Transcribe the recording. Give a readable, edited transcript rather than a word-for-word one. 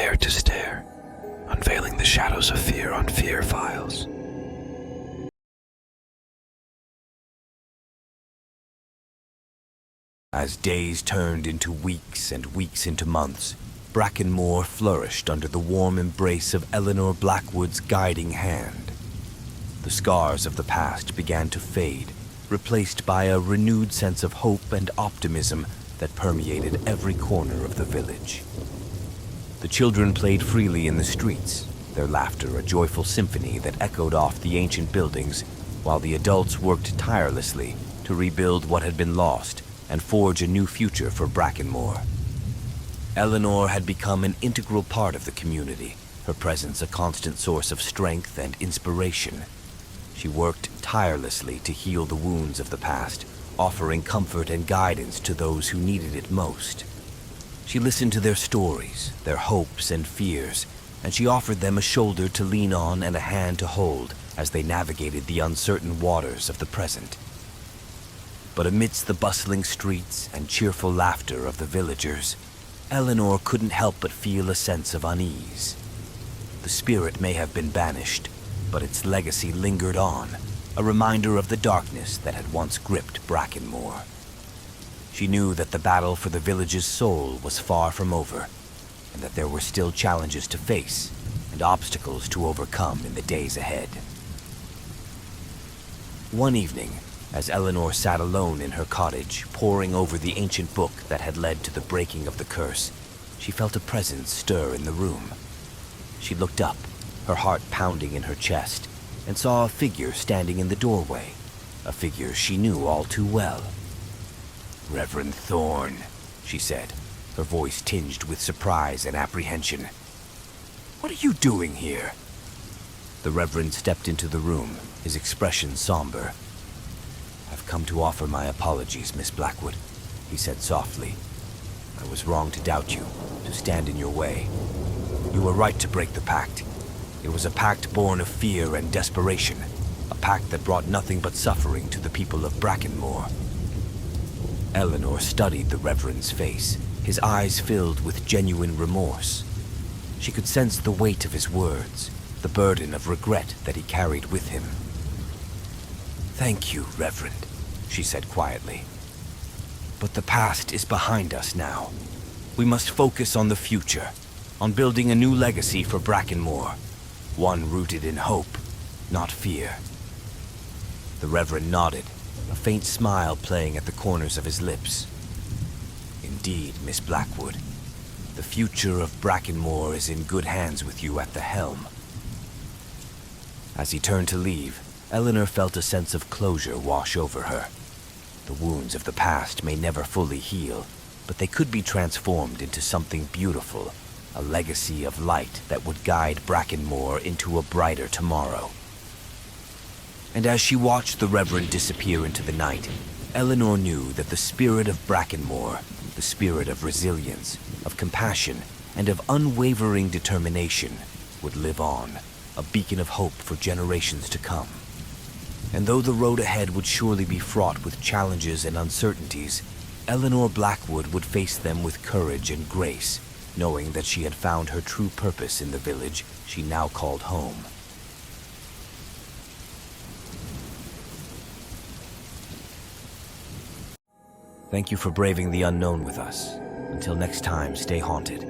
dared to stare, unveiling the shadows of fear on fear files. As days turned into weeks and weeks into months, Brackenmoor flourished under the warm embrace of Eleanor Blackwood's guiding hand. The scars of the past began to fade, replaced by a renewed sense of hope and optimism that permeated every corner of the village. The children played freely in the streets, their laughter a joyful symphony that echoed off the ancient buildings, while the adults worked tirelessly to rebuild what had been lost and forge a new future for Brackenmoor. Eleanor had become an integral part of the community, her presence a constant source of strength and inspiration. She worked tirelessly to heal the wounds of the past, offering comfort and guidance to those who needed it most. She listened to their stories, their hopes and fears, and she offered them a shoulder to lean on and a hand to hold as they navigated the uncertain waters of the present. But amidst the bustling streets and cheerful laughter of the villagers, Eleanor couldn't help but feel a sense of unease. The spirit may have been banished, but its legacy lingered on, a reminder of the darkness that had once gripped Brackenmoor. She knew that the battle for the village's soul was far from over, and that there were still challenges to face and obstacles to overcome in the days ahead. One evening, as Eleanor sat alone in her cottage, poring over the ancient book that had led to the breaking of the curse, she felt a presence stir in the room. She looked up, her heart pounding in her chest, and saw a figure standing in the doorway, a figure she knew all too well. "Reverend Thorn," she said, her voice tinged with surprise and apprehension. "What are you doing here?" The Reverend stepped into the room, his expression somber. "I've come to offer my apologies, Miss Blackwood," he said softly. "I was wrong to doubt you, to stand in your way. You were right to break the pact. It was a pact born of fear and desperation, a pact that brought nothing but suffering to the people of Brackenmoor." Eleanor studied the Reverend's face, his eyes filled with genuine remorse. She could sense the weight of his words, the burden of regret that he carried with him. "Thank you, Reverend," she said quietly. "But the past is behind us now. We must focus on the future, on building a new legacy for Brackenmoor, one rooted in hope, not fear." The Reverend nodded, a faint smile playing at the corners of his lips. "Indeed, Miss Blackwood, the future of Brackenmoor is in good hands with you at the helm." As he turned to leave, Eleanor felt a sense of closure wash over her. The wounds of the past may never fully heal, but they could be transformed into something beautiful, a legacy of light that would guide Brackenmoor into a brighter tomorrow. And as she watched the Reverend disappear into the night, Eleanor knew that the spirit of Brackenmoor, the spirit of resilience, of compassion, and of unwavering determination, would live on, a beacon of hope for generations to come. And though the road ahead would surely be fraught with challenges and uncertainties, Eleanor Blackwood would face them with courage and grace, knowing that she had found her true purpose in the village she now called home. Thank you for braving the unknown with us. Until next time, stay haunted.